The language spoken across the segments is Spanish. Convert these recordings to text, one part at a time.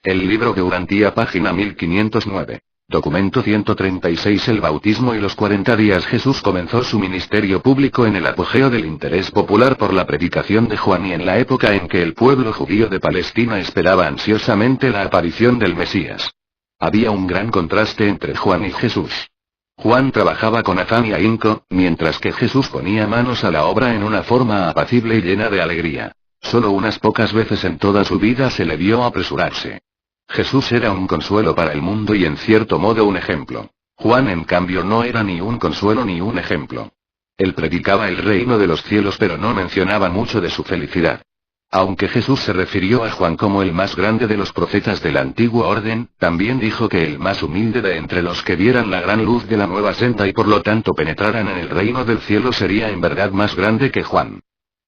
El libro de Urantía, página 1509. Documento 136. El bautismo y los 40 días. Jesús comenzó su ministerio público en el apogeo del interés popular por la predicación de Juan y en la época en que el pueblo judío de Palestina esperaba ansiosamente la aparición del Mesías. Había un gran contraste entre Juan y Jesús. Juan trabajaba con afán y ahínco, mientras que Jesús ponía manos a la obra en una forma apacible y llena de alegría. Solo unas pocas veces en toda su vida se le vio apresurarse. Jesús era un consuelo para el mundo y en cierto modo un ejemplo. Juan en cambio no era ni un consuelo ni un ejemplo. Él predicaba el reino de los cielos pero no mencionaba mucho de su felicidad. Aunque Jesús se refirió a Juan como el más grande de los profetas del antiguo orden, también dijo que el más humilde de entre los que vieran la gran luz de la nueva senda y por lo tanto penetraran en el reino del cielo sería en verdad más grande que Juan.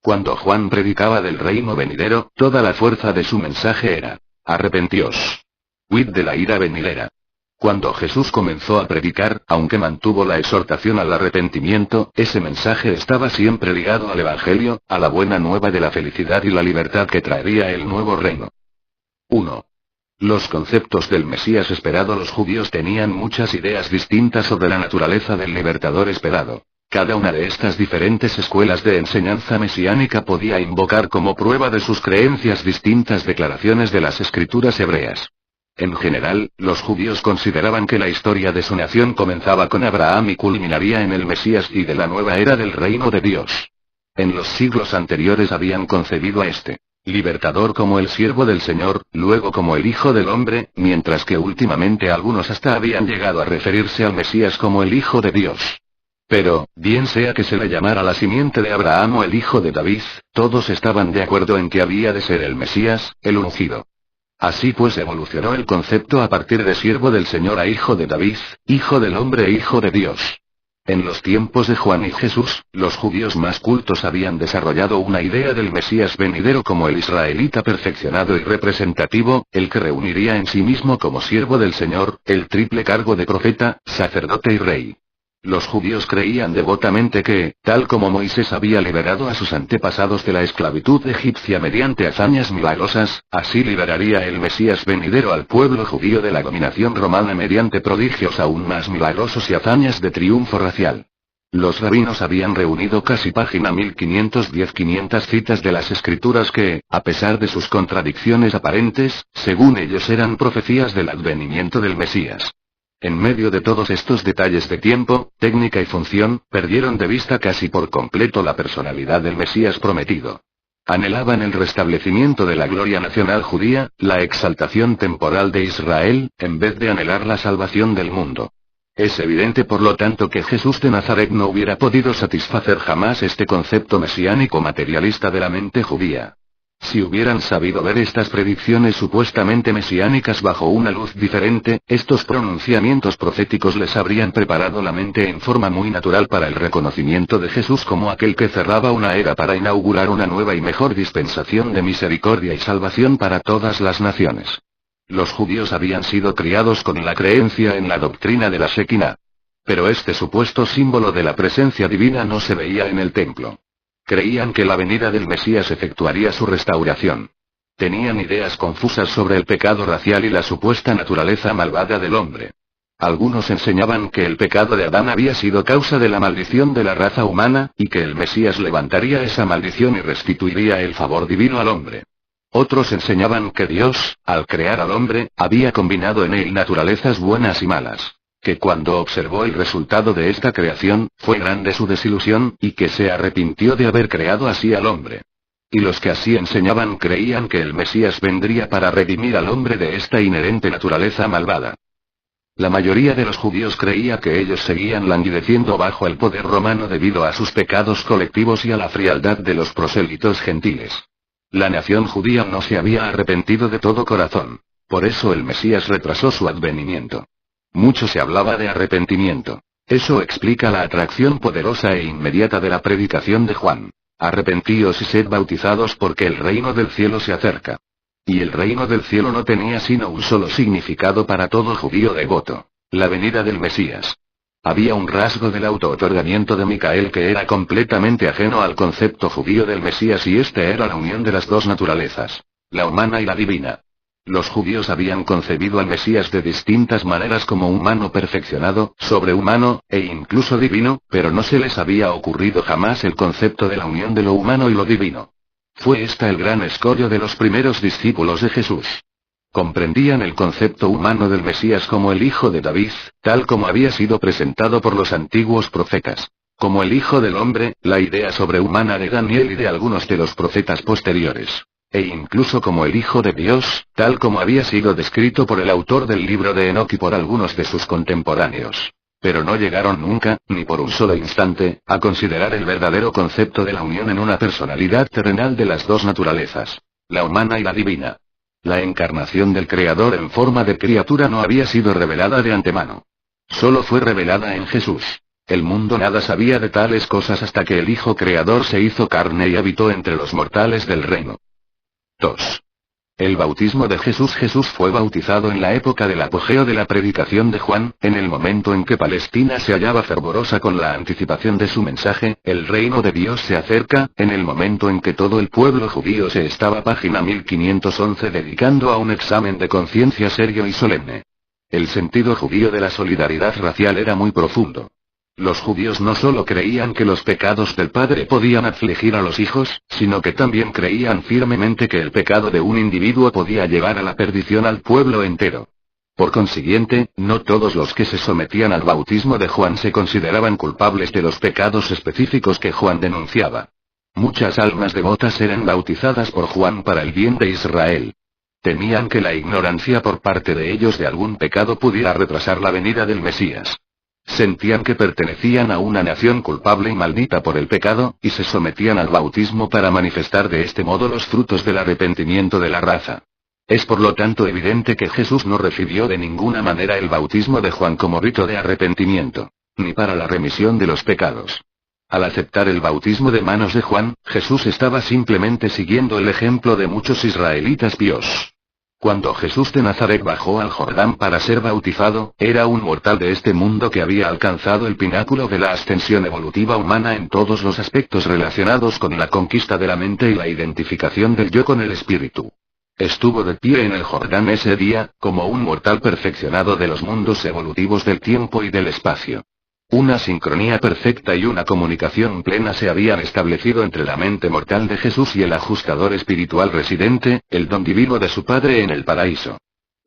Cuando Juan predicaba del reino venidero, toda la fuerza de su mensaje era: arrepentíos. Huid de la ira venidera. Cuando Jesús comenzó a predicar, aunque mantuvo la exhortación al arrepentimiento, ese mensaje estaba siempre ligado al Evangelio, a la buena nueva de la felicidad y la libertad que traería el nuevo reino. 1. Los conceptos del Mesías esperado. Los judíos tenían muchas ideas distintas sobre la naturaleza del libertador esperado. Cada una de estas diferentes escuelas de enseñanza mesiánica podía invocar como prueba de sus creencias distintas declaraciones de las escrituras hebreas. En general, los judíos consideraban que la historia de su nación comenzaba con Abraham y culminaría en el Mesías y de la nueva era del reino de Dios. En los siglos anteriores habían concebido a este libertador como el siervo del Señor, luego como el Hijo del Hombre, mientras que últimamente algunos hasta habían llegado a referirse al Mesías como el Hijo de Dios. Pero, bien sea que se le llamara la simiente de Abraham o el hijo de David, todos estaban de acuerdo en que había de ser el Mesías, el ungido. Así pues evolucionó el concepto a partir de siervo del Señor a hijo de David, hijo del hombre e hijo de Dios. En los tiempos de Juan y Jesús, los judíos más cultos habían desarrollado una idea del Mesías venidero como el israelita perfeccionado y representativo, el que reuniría en sí mismo como siervo del Señor, el triple cargo de profeta, sacerdote y rey. Los judíos creían devotamente que, tal como Moisés había liberado a sus antepasados de la esclavitud egipcia mediante hazañas milagrosas, así liberaría el Mesías venidero al pueblo judío de la dominación romana mediante prodigios aún más milagrosos y hazañas de triunfo racial. Los rabinos habían reunido casi página 1510 500 citas de las escrituras que, a pesar de sus contradicciones aparentes, según ellos eran profecías del advenimiento del Mesías. En medio de todos estos detalles de tiempo, técnica y función, perdieron de vista casi por completo la personalidad del Mesías prometido. Anhelaban el restablecimiento de la gloria nacional judía, la exaltación temporal de Israel, en vez de anhelar la salvación del mundo. Es evidente por lo tanto que Jesús de Nazaret no hubiera podido satisfacer jamás este concepto mesiánico materialista de la mente judía. Si hubieran sabido ver estas predicciones supuestamente mesiánicas bajo una luz diferente, estos pronunciamientos proféticos les habrían preparado la mente en forma muy natural para el reconocimiento de Jesús como aquel que cerraba una era para inaugurar una nueva y mejor dispensación de misericordia y salvación para todas las naciones. Los judíos habían sido criados con la creencia en la doctrina de la Shekinah. Pero este supuesto símbolo de la presencia divina no se veía en el templo. Creían que la venida del Mesías efectuaría su restauración. Tenían ideas confusas sobre el pecado racial y la supuesta naturaleza malvada del hombre. Algunos enseñaban que el pecado de Adán había sido causa de la maldición de la raza humana, y que el Mesías levantaría esa maldición y restituiría el favor divino al hombre. Otros enseñaban que Dios, al crear al hombre, había combinado en él naturalezas buenas y malas. Que cuando observó el resultado de esta creación, fue grande su desilusión, y que se arrepintió de haber creado así al hombre. Y los que así enseñaban creían que el Mesías vendría para redimir al hombre de esta inherente naturaleza malvada. La mayoría de los judíos creía que ellos seguían languideciendo bajo el poder romano debido a sus pecados colectivos y a la frialdad de los prosélitos gentiles. La nación judía no se había arrepentido de todo corazón. Por eso el Mesías retrasó su advenimiento. Mucho se hablaba de arrepentimiento. Eso explica la atracción poderosa e inmediata de la predicación de Juan. Arrepentíos y sed bautizados porque el reino del cielo se acerca. Y el reino del cielo no tenía sino un solo significado para todo judío devoto: la venida del Mesías. Había un rasgo del auto-otorgamiento de Micael que era completamente ajeno al concepto judío del Mesías y este era la unión de las dos naturalezas, la humana y la divina. Los judíos habían concebido al Mesías de distintas maneras como humano perfeccionado, sobrehumano, e incluso divino, pero no se les había ocurrido jamás el concepto de la unión de lo humano y lo divino. Fue esta el gran escollo de los primeros discípulos de Jesús. Comprendían el concepto humano del Mesías como el hijo de David, tal como había sido presentado por los antiguos profetas. Como el hijo del hombre, la idea sobrehumana de Daniel y de algunos de los profetas posteriores. E incluso como el Hijo de Dios, tal como había sido descrito por el autor del libro de Enoc y por algunos de sus contemporáneos. Pero no llegaron nunca, ni por un solo instante, a considerar el verdadero concepto de la unión en una personalidad terrenal de las dos naturalezas, la humana y la divina. La encarnación del Creador en forma de criatura no había sido revelada de antemano. Solo fue revelada en Jesús. El mundo nada sabía de tales cosas hasta que el Hijo Creador se hizo carne y habitó entre los mortales del reino. 2. El bautismo de Jesús. Jesús fue bautizado en la época del apogeo de la predicación de Juan, en el momento en que Palestina se hallaba fervorosa con la anticipación de su mensaje, el reino de Dios se acerca, en el momento en que todo el pueblo judío se estaba página 1511 dedicando a un examen de conciencia serio y solemne. El sentido judío de la solidaridad racial era muy profundo. Los judíos no solo creían que los pecados del padre podían afligir a los hijos, sino que también creían firmemente que el pecado de un individuo podía llevar a la perdición al pueblo entero. Por consiguiente, no todos los que se sometían al bautismo de Juan se consideraban culpables de los pecados específicos que Juan denunciaba. Muchas almas devotas eran bautizadas por Juan para el bien de Israel. Temían que la ignorancia por parte de ellos de algún pecado pudiera retrasar la venida del Mesías. Sentían que pertenecían a una nación culpable y maldita por el pecado, y se sometían al bautismo para manifestar de este modo los frutos del arrepentimiento de la raza. Es por lo tanto evidente que Jesús no recibió de ninguna manera el bautismo de Juan como rito de arrepentimiento, ni para la remisión de los pecados. Al aceptar el bautismo de manos de Juan, Jesús estaba simplemente siguiendo el ejemplo de muchos israelitas píos. Cuando Jesús de Nazaret bajó al Jordán para ser bautizado, era un mortal de este mundo que había alcanzado el pináculo de la ascensión evolutiva humana en todos los aspectos relacionados con la conquista de la mente y la identificación del yo con el espíritu. Estuvo de pie en el Jordán ese día, como un mortal perfeccionado de los mundos evolutivos del tiempo y del espacio. Una sincronía perfecta y una comunicación plena se habían establecido entre la mente mortal de Jesús y el ajustador espiritual residente, el don divino de su Padre en el paraíso.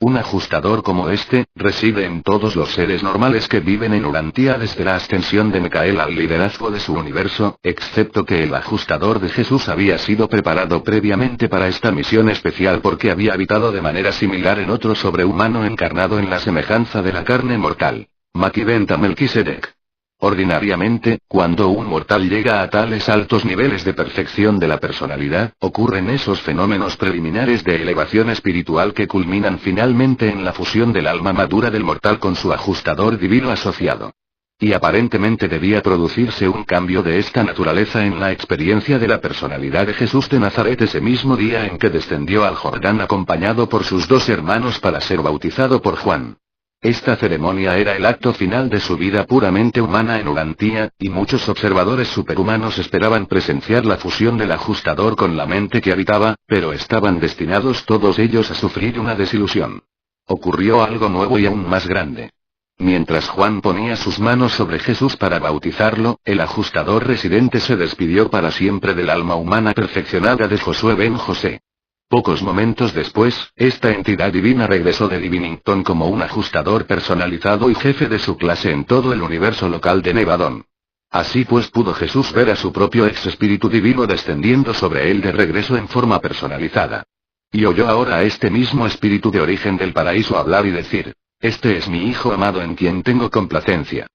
Un ajustador como este, reside en todos los seres normales que viven en Urantia desde la ascensión de Micael al liderazgo de su universo, excepto que el ajustador de Jesús había sido preparado previamente para esta misión especial porque había habitado de manera similar en otro sobrehumano encarnado en la semejanza de la carne mortal. Maquiventa Melquisedec. Ordinariamente, cuando un mortal llega a tales altos niveles de perfección de la personalidad, ocurren esos fenómenos preliminares de elevación espiritual que culminan finalmente en la fusión del alma madura del mortal con su ajustador divino asociado. Y aparentemente debía producirse un cambio de esta naturaleza en la experiencia de la personalidad de Jesús de Nazaret ese mismo día en que descendió al Jordán acompañado por sus dos hermanos para ser bautizado por Juan. Esta ceremonia era el acto final de su vida puramente humana en Urantia, y muchos observadores superhumanos esperaban presenciar la fusión del ajustador con la mente que habitaba, pero estaban destinados todos ellos a sufrir una desilusión. Ocurrió algo nuevo y aún más grande. Mientras Juan ponía sus manos sobre Jesús para bautizarlo, el ajustador residente se despidió para siempre del alma humana perfeccionada de Josué ben José. Pocos momentos después, esta entidad divina regresó de Divinington como un ajustador personalizado y jefe de su clase en todo el universo local de Nevadón. Así pues pudo Jesús ver a su propio ex espíritu divino descendiendo sobre él de regreso en forma personalizada. Y oyó ahora a este mismo espíritu de origen del paraíso hablar y decir: «Este es mi Hijo amado en quien tengo complacencia».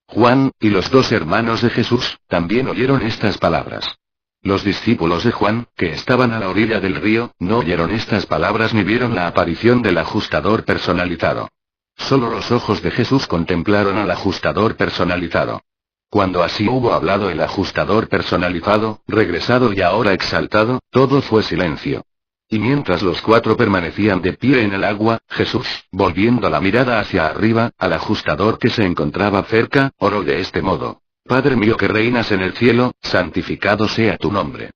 Juan, y los dos hermanos de Jesús, también oyeron estas palabras. Los discípulos de Juan, que estaban a la orilla del río, no oyeron estas palabras ni vieron la aparición del ajustador personalizado. Solo los ojos de Jesús contemplaron al ajustador personalizado. Cuando así hubo hablado el ajustador personalizado, regresado y ahora exaltado, todo fue silencio. Y mientras los cuatro permanecían de pie en el agua, Jesús, volviendo la mirada hacia arriba, al ajustador que se encontraba cerca, oró de este modo: «Padre mío que reinas en el cielo, santificado sea tu nombre.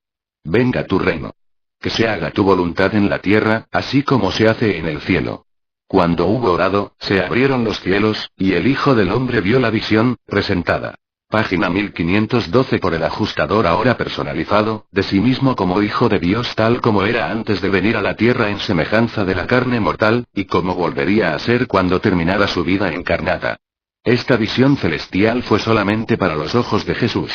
Venga tu reino. que se haga tu voluntad en la tierra, así como se hace en el cielo. Cuando hubo orado, se abrieron los cielos, y el Hijo del Hombre vio la visión, presentada. Página 1512 por el ajustador ahora personalizado, de sí mismo como Hijo de Dios tal como era antes de venir a la tierra en semejanza de la carne mortal, y como volvería a ser cuando terminara su vida encarnada. Esta visión celestial fue solamente para los ojos de Jesús.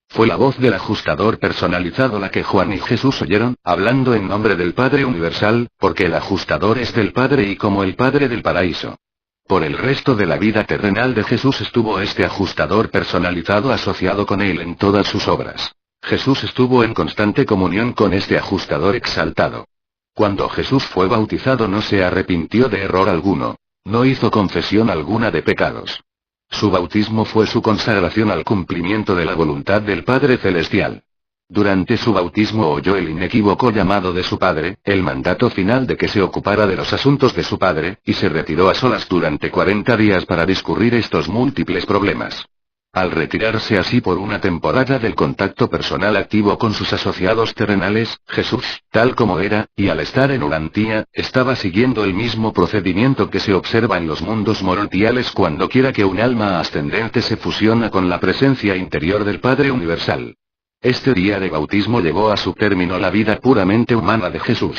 Fue la voz del ajustador personalizado la que Juan y Jesús oyeron, hablando en nombre del Padre Universal, porque el ajustador es del Padre y como el Padre del paraíso. Por el resto de la vida terrenal de Jesús estuvo este ajustador personalizado asociado con él en todas sus obras. Jesús estuvo en constante comunión con este ajustador exaltado. Cuando Jesús fue bautizado no se arrepintió de error alguno. No hizo confesión alguna de pecados. Su bautismo fue su consagración al cumplimiento de la voluntad del Padre Celestial. Durante su bautismo oyó el inequívoco llamado de su Padre, el mandato final de que se ocupara de los asuntos de su Padre, y se retiró a solas durante 40 días para discurrir estos múltiples problemas. Al retirarse así por una temporada del contacto personal activo con sus asociados terrenales, Jesús, tal como era, y al estar en Urantia, estaba siguiendo el mismo procedimiento que se observa en los mundos morontiales cuando quiera que un alma ascendente se fusiona con la presencia interior del Padre Universal. Este día de bautismo llevó a su término la vida puramente humana de Jesús.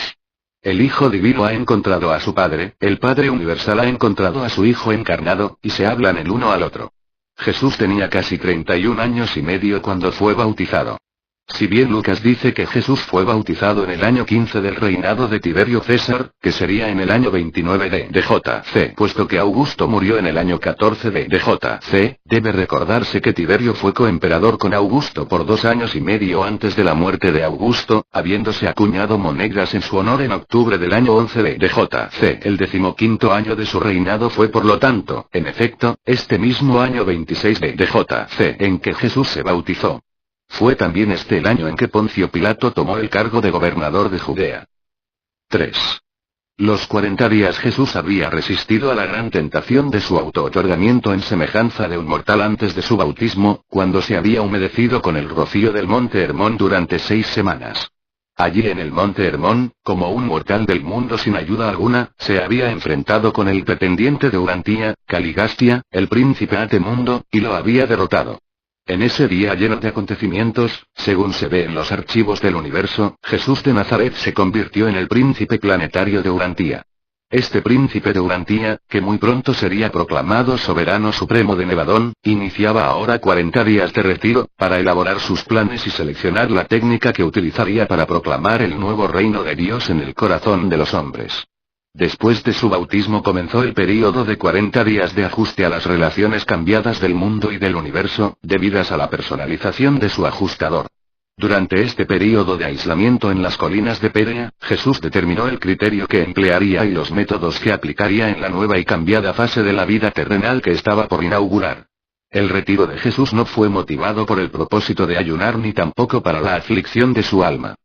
El Hijo Divino ha encontrado a su Padre, el Padre Universal ha encontrado a su Hijo encarnado, y se hablan el uno al otro. Jesús tenía casi 31 años y medio cuando fue bautizado. Si bien Lucas dice que Jesús fue bautizado en el año 15 del reinado de Tiberio César, que sería en el año 29 de JC, puesto que Augusto murió en el año 14 de JC, debe recordarse que Tiberio fue coemperador con Augusto por 2 años y medio antes de la muerte de Augusto, habiéndose acuñado monedas en su honor en octubre del año 11 de JC. El 15º año de su reinado fue por lo tanto, en efecto, este mismo año 26 de JC en que Jesús se bautizó. Fue también este el año en que Poncio Pilato tomó el cargo de gobernador de Judea. 3. Los 40 días Jesús había resistido a la gran tentación de su auto-otorgamiento en semejanza de un mortal antes de su bautismo, cuando se había humedecido con el rocío del monte Hermón durante 6 semanas. Allí en el monte Hermón, como un mortal del mundo sin ayuda alguna, se había enfrentado con el pretendiente de Urantia, Caligastia, el príncipe Atemundo, y lo había derrotado. En ese día lleno de acontecimientos, según se ve en los archivos del universo, Jesús de Nazaret se convirtió en el príncipe planetario de Urantia. Este príncipe de Urantia, que muy pronto sería proclamado soberano supremo de Nevadón, iniciaba ahora 40 días de retiro, para elaborar sus planes y seleccionar la técnica que utilizaría para proclamar el nuevo reino de Dios en el corazón de los hombres. Después de su bautismo comenzó el período de 40 días de ajuste a las relaciones cambiadas del mundo y del universo, debidas a la personalización de su ajustador. Durante este período de aislamiento en las colinas de Pérea, Jesús determinó el criterio que emplearía y los métodos que aplicaría en la nueva y cambiada fase de la vida terrenal que estaba por inaugurar. El retiro de Jesús no fue motivado por el propósito de ayunar ni tampoco para la aflicción de su alma.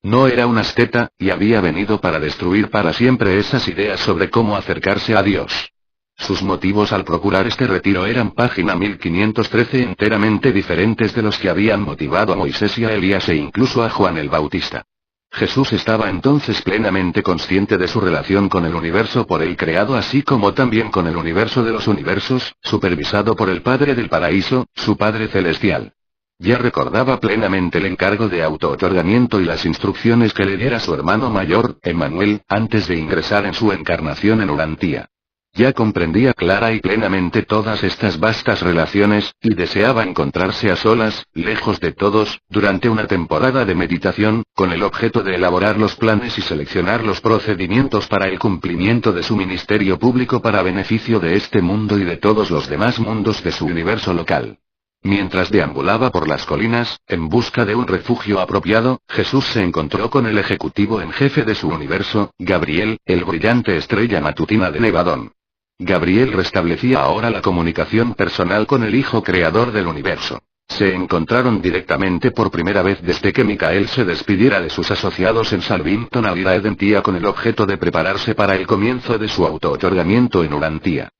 No era un asceta, y había venido para destruir para siempre esas ideas sobre cómo acercarse a Dios. Sus motivos al procurar este retiro eran página 1513 enteramente diferentes de los que habían motivado a Moisés y a Elías e incluso a Juan el Bautista. Jesús estaba entonces plenamente consciente de su relación con el universo por él creado así como también con el universo de los universos, supervisado por el Padre del Paraíso, su Padre Celestial. Ya recordaba plenamente el encargo de auto-otorgamiento y las instrucciones que le diera su hermano mayor, Emmanuel, antes de ingresar en su encarnación en Urantia. Ya comprendía clara y plenamente todas estas vastas relaciones, y deseaba encontrarse a solas, lejos de todos, durante una temporada de meditación, con el objeto de elaborar los planes y seleccionar los procedimientos para el cumplimiento de su ministerio público para beneficio de este mundo y de todos los demás mundos de su universo local. Mientras deambulaba por las colinas, en busca de un refugio apropiado, Jesús se encontró con el ejecutivo en jefe de su universo, Gabriel, el brillante estrella matutina de Nevadón. Gabriel restablecía ahora la comunicación personal con el Hijo Creador del universo. Se encontraron directamente por primera vez desde que Micael se despidiera de sus asociados en Salvington Alira Edentia con el objeto de prepararse para el comienzo de su auto-otorgamiento en Urantia.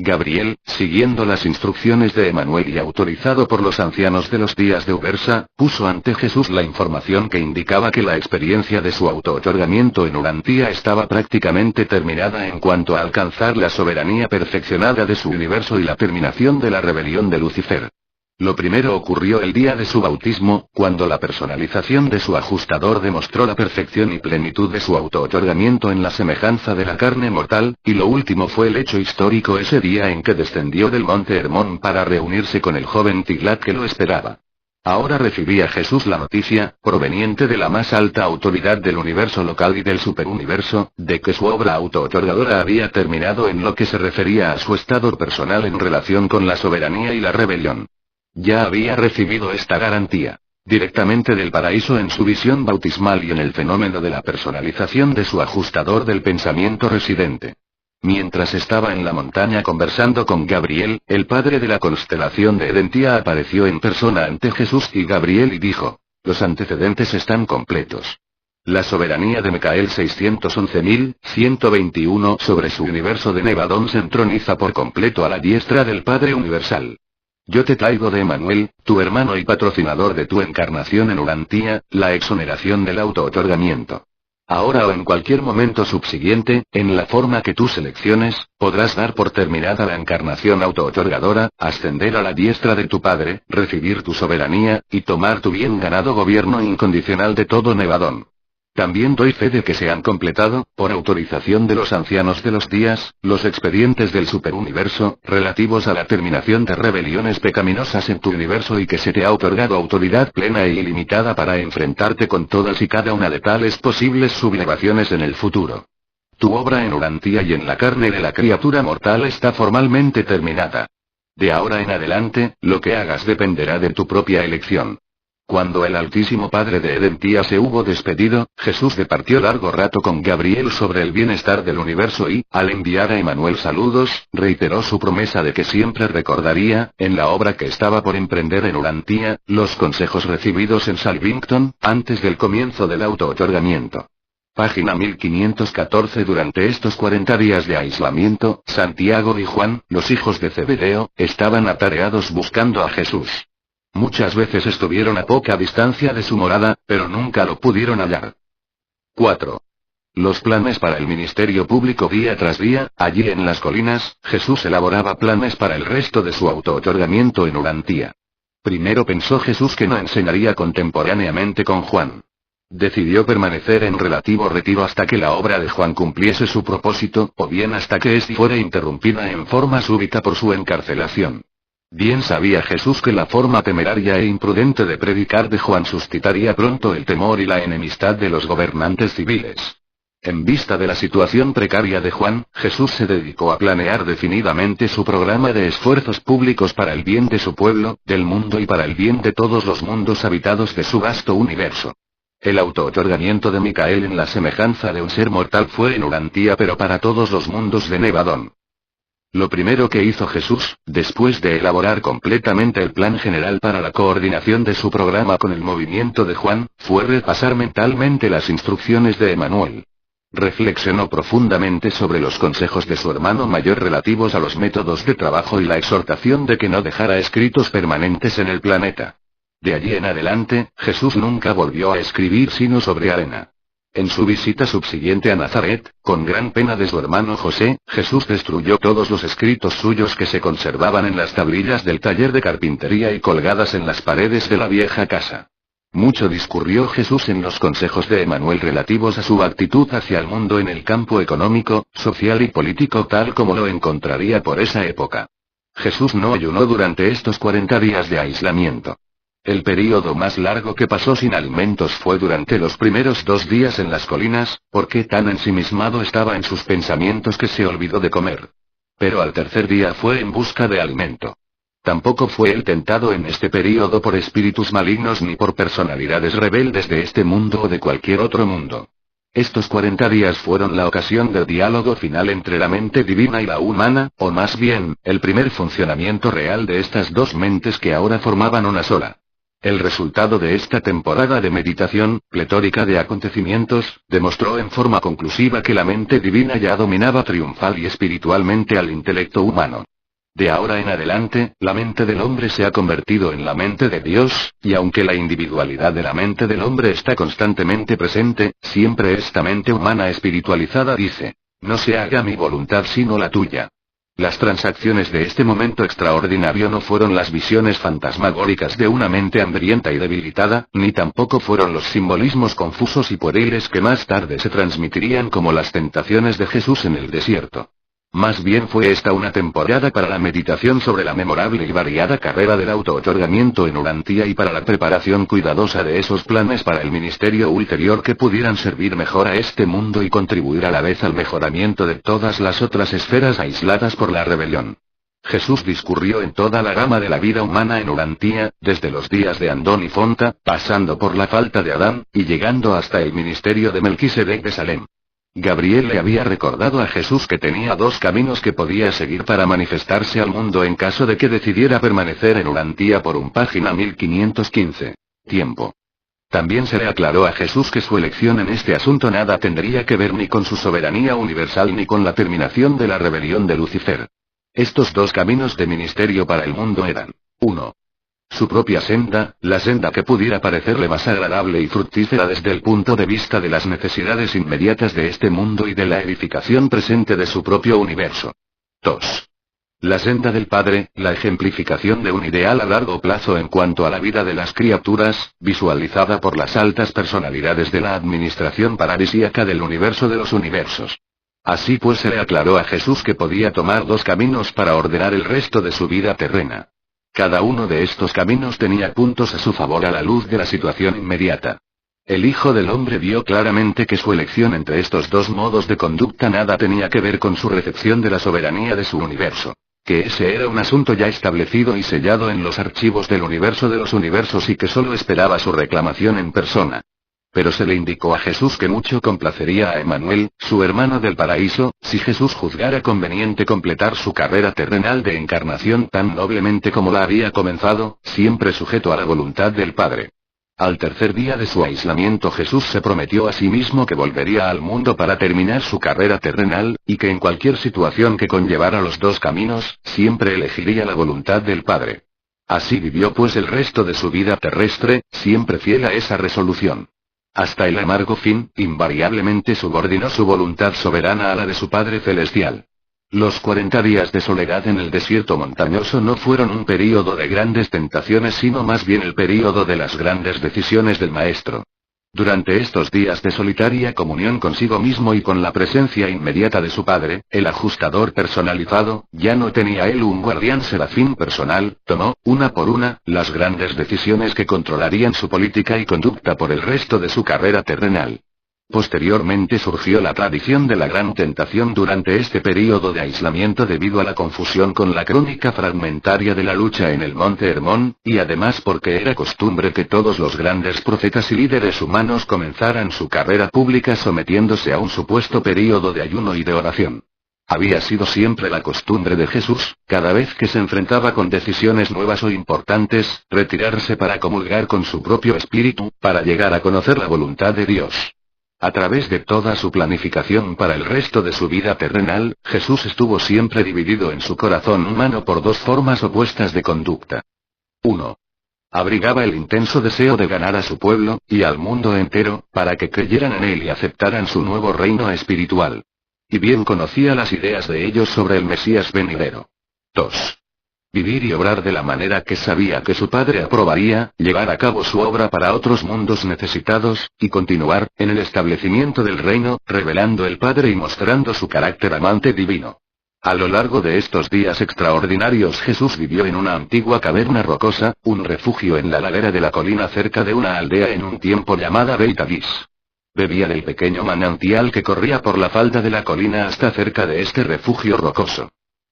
Gabriel, siguiendo las instrucciones de Emanuel y autorizado por los ancianos de los días de Ubersa, puso ante Jesús la información que indicaba que la experiencia de su auto-otorgamiento en Urantía estaba prácticamente terminada en cuanto a alcanzar la soberanía perfeccionada de su universo y la terminación de la rebelión de Lucifer. Lo primero ocurrió el día de su bautismo, cuando la personalización de su ajustador demostró la perfección y plenitud de su auto-otorgamiento en la semejanza de la carne mortal, y lo último fue el hecho histórico ese día en que descendió del monte Hermón para reunirse con el joven Tiglat que lo esperaba. Ahora recibía Jesús la noticia, proveniente de la más alta autoridad del universo local y del superuniverso, de que su obra auto-otorgadora había terminado en lo que se refería a su estado personal en relación con la soberanía y la rebelión. Ya había recibido esta garantía directamente del paraíso en su visión bautismal y en el fenómeno de la personalización de su ajustador del pensamiento residente. Mientras estaba en la montaña conversando con Gabriel, el padre de la constelación de Edentía apareció en persona ante Jesús y Gabriel y dijo: los antecedentes están completos. La soberanía de Micael 611.121 sobre su universo de Nevadón se entroniza por completo a la diestra del Padre Universal. Yo te traigo de Emanuel, tu hermano y patrocinador de tu encarnación en Urantía, la exoneración del auto-otorgamiento. Ahora o en cualquier momento subsiguiente, en la forma que tú selecciones, podrás dar por terminada la encarnación auto-otorgadora, ascender a la diestra de tu Padre, recibir tu soberanía, y tomar tu bien ganado gobierno incondicional de todo Nevadón. También doy fe de que se han completado, por autorización de los ancianos de los días, los expedientes del superuniverso, relativos a la terminación de rebeliones pecaminosas en tu universo y que se te ha otorgado autoridad plena e ilimitada para enfrentarte con todas y cada una de tales posibles sublevaciones en el futuro. Tu obra en Urantía y en la carne de la criatura mortal está formalmente terminada. De ahora en adelante, lo que hagas dependerá de tu propia elección. Cuando el Altísimo Padre de Edentía se hubo despedido, Jesús departió largo rato con Gabriel sobre el bienestar del universo y, al enviar a Emanuel saludos, reiteró su promesa de que siempre recordaría, en la obra que estaba por emprender en Urantía, los consejos recibidos en Salvington, antes del comienzo del auto-otorgamiento. Página 1514. Durante estos 40 días de aislamiento, Santiago y Juan, los hijos de Zebedeo, estaban atareados buscando a Jesús. Muchas veces estuvieron a poca distancia de su morada, pero nunca lo pudieron hallar. 4. Los planes para el ministerio público día tras día, allí en las colinas, Jesús elaboraba planes para el resto de su auto-otorgamiento en Urantía. Primero pensó Jesús que no enseñaría contemporáneamente con Juan. Decidió permanecer en relativo retiro hasta que la obra de Juan cumpliese su propósito, o bien hasta que éste fuera interrumpida en forma súbita por su encarcelación. Bien sabía Jesús que la forma temeraria e imprudente de predicar de Juan suscitaría pronto el temor y la enemistad de los gobernantes civiles. En vista de la situación precaria de Juan, Jesús se dedicó a planear definidamente su programa de esfuerzos públicos para el bien de su pueblo, del mundo y para el bien de todos los mundos habitados de su vasto universo. El auto-otorgamiento de Micael en la semejanza de un ser mortal fue en Urantía, pero para todos los mundos de Nevadón. Lo primero que hizo Jesús, después de elaborar completamente el plan general para la coordinación de su programa con el movimiento de Juan, fue repasar mentalmente las instrucciones de Emanuel. Reflexionó profundamente sobre los consejos de su hermano mayor relativos a los métodos de trabajo y la exhortación de que no dejara escritos permanentes en el planeta. De allí en adelante, Jesús nunca volvió a escribir sino sobre arena. En su visita subsiguiente a Nazaret, con gran pena de su hermano José, Jesús destruyó todos los escritos suyos que se conservaban en las tablillas del taller de carpintería y colgadas en las paredes de la vieja casa. Mucho discurrió Jesús en los consejos de Emanuel relativos a su actitud hacia el mundo en el campo económico, social y político tal como lo encontraría por esa época. Jesús no ayunó durante estos 40 días de aislamiento. El período más largo que pasó sin alimentos fue durante los primeros 2 días en las colinas, porque tan ensimismado estaba en sus pensamientos que se olvidó de comer. Pero al tercer día fue en busca de alimento. Tampoco fue él tentado en este período por espíritus malignos ni por personalidades rebeldes de este mundo o de cualquier otro mundo. Estos 40 días fueron la ocasión del diálogo final entre la mente divina y la humana, o más bien, el primer funcionamiento real de estas dos mentes que ahora formaban una sola. El resultado de esta temporada de meditación, pletórica de acontecimientos, demostró en forma conclusiva que la mente divina ya dominaba triunfal y espiritualmente al intelecto humano. De ahora en adelante, la mente del hombre se ha convertido en la mente de Dios, y aunque la individualidad de la mente del hombre está constantemente presente, siempre esta mente humana espiritualizada dice: no se haga mi voluntad sino la tuya. Las transacciones de este momento extraordinario no fueron las visiones fantasmagóricas de una mente hambrienta y debilitada, ni tampoco fueron los simbolismos confusos y pueriles que más tarde se transmitirían como las tentaciones de Jesús en el desierto. Más bien fue esta una temporada para la meditación sobre la memorable y variada carrera del auto-otorgamiento en Urantia y para la preparación cuidadosa de esos planes para el ministerio ulterior que pudieran servir mejor a este mundo y contribuir a la vez al mejoramiento de todas las otras esferas aisladas por la rebelión. Jesús discurrió en toda la gama de la vida humana en Urantia, desde los días de Andón y Fonta, pasando por la falta de Adán, y llegando hasta el ministerio de Melquisedec de Salem. Gabriel le había recordado a Jesús que tenía dos caminos que podía seguir para manifestarse al mundo en caso de que decidiera permanecer en Urantia por un página 1515. Tiempo. También se le aclaró a Jesús que su elección en este asunto nada tendría que ver ni con su soberanía universal ni con la terminación de la rebelión de Lucifer. Estos dos caminos de ministerio para el mundo eran: 1. Su propia senda, la senda que pudiera parecerle más agradable y fructífera desde el punto de vista de las necesidades inmediatas de este mundo y de la edificación presente de su propio universo. 2. La senda del Padre, la ejemplificación de un ideal a largo plazo en cuanto a la vida de las criaturas, visualizada por las altas personalidades de la administración paradisíaca del universo de los universos. Así pues se le aclaró a Jesús que podía tomar dos caminos para ordenar el resto de su vida terrena. Cada uno de estos caminos tenía puntos a su favor a la luz de la situación inmediata. El Hijo del Hombre vio claramente que su elección entre estos dos modos de conducta nada tenía que ver con su recepción de la soberanía de su universo. Que ese era un asunto ya establecido y sellado en los archivos del universo de los universos y que solo esperaba su reclamación en persona. Pero se le indicó a Jesús que mucho complacería a Emmanuel, su hermano del paraíso, si Jesús juzgara conveniente completar su carrera terrenal de encarnación tan noblemente como la había comenzado, siempre sujeto a la voluntad del Padre. Al tercer día de su aislamiento Jesús se prometió a sí mismo que volvería al mundo para terminar su carrera terrenal, y que en cualquier situación que conllevara los dos caminos, siempre elegiría la voluntad del Padre. Así vivió pues el resto de su vida terrestre, siempre fiel a esa resolución. Hasta el amargo fin, invariablemente subordinó su voluntad soberana a la de su Padre Celestial. Los 40 días de soledad en el desierto montañoso no fueron un período de grandes tentaciones sino más bien el período de las grandes decisiones del Maestro. Durante estos días de solitaria comunión consigo mismo y con la presencia inmediata de su Padre, el ajustador personalizado, ya no tenía él un guardián serafín personal, tomó, una por una, las grandes decisiones que controlarían su política y conducta por el resto de su carrera terrenal. Posteriormente surgió la tradición de la gran tentación durante este período de aislamiento debido a la confusión con la crónica fragmentaria de la lucha en el monte Hermón, y además porque era costumbre que todos los grandes profetas y líderes humanos comenzaran su carrera pública sometiéndose a un supuesto período de ayuno y de oración. Había sido siempre la costumbre de Jesús, cada vez que se enfrentaba con decisiones nuevas o importantes, retirarse para comulgar con su propio espíritu, para llegar a conocer la voluntad de Dios. A través de toda su planificación para el resto de su vida terrenal, Jesús estuvo siempre dividido en su corazón humano por dos formas opuestas de conducta. 1. Abrigaba el intenso deseo de ganar a su pueblo, y al mundo entero, para que creyeran en él y aceptaran su nuevo reino espiritual. Y bien conocía las ideas de ellos sobre el Mesías venidero. 2. Vivir y obrar de la manera que sabía que su Padre aprobaría, llevar a cabo su obra para otros mundos necesitados, y continuar, en el establecimiento del reino, revelando el Padre y mostrando su carácter amante divino. A lo largo de estos días extraordinarios Jesús vivió en una antigua caverna rocosa, un refugio en la ladera de la colina cerca de una aldea en un tiempo llamada Beit Agis. Bebía del pequeño manantial que corría por la falda de la colina hasta cerca de este refugio rocoso.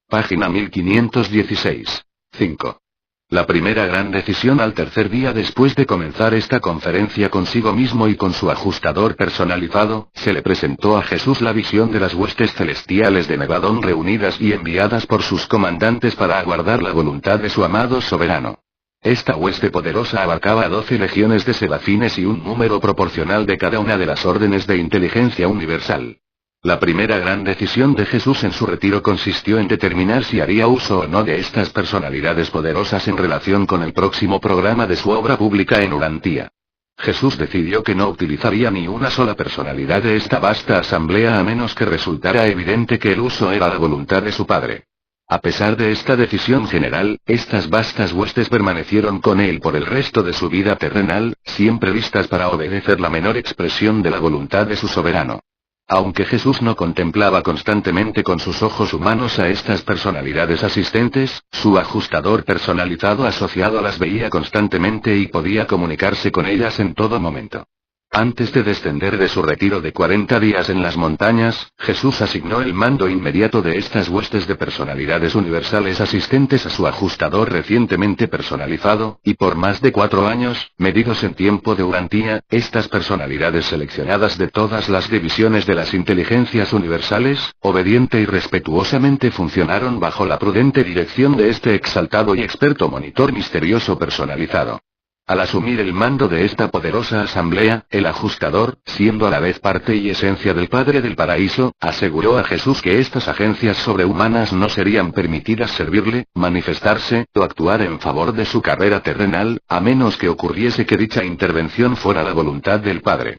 Página 1516. 5. La primera gran decisión al tercer día después de comenzar esta conferencia consigo mismo y con su ajustador personalizado, se le presentó a Jesús la visión de las huestes celestiales de Nevadón reunidas y enviadas por sus comandantes para aguardar la voluntad de su amado soberano. Esta hueste poderosa abarcaba a 12 legiones de serafines y un número proporcional de cada una de las órdenes de inteligencia universal. La primera gran decisión de Jesús en su retiro consistió en determinar si haría uso o no de estas personalidades poderosas en relación con el próximo programa de su obra pública en Urantía. Jesús decidió que no utilizaría ni una sola personalidad de esta vasta asamblea a menos que resultara evidente que el uso era la voluntad de su Padre. A pesar de esta decisión general, estas vastas huestes permanecieron con él por el resto de su vida terrenal, siempre listas para obedecer la menor expresión de la voluntad de su soberano. Aunque Jesús no contemplaba constantemente con sus ojos humanos a estas personalidades asistentes, su ajustador personalizado asociado las veía constantemente y podía comunicarse con ellas en todo momento. Antes de descender de su retiro de 40 días en las montañas, Jesús asignó el mando inmediato de estas huestes de personalidades universales asistentes a su ajustador recientemente personalizado, y por más de 4 años, medidos en tiempo de Urantía, estas personalidades seleccionadas de todas las divisiones de las inteligencias universales, obediente y respetuosamente funcionaron bajo la prudente dirección de este exaltado y experto monitor misterioso personalizado. Al asumir el mando de esta poderosa asamblea, el ajustador, siendo a la vez parte y esencia del Padre del Paraíso, aseguró a Jesús que estas agencias sobrehumanas no serían permitidas servirle, manifestarse, o actuar en favor de su carrera terrenal, a menos que ocurriese que dicha intervención fuera la voluntad del Padre.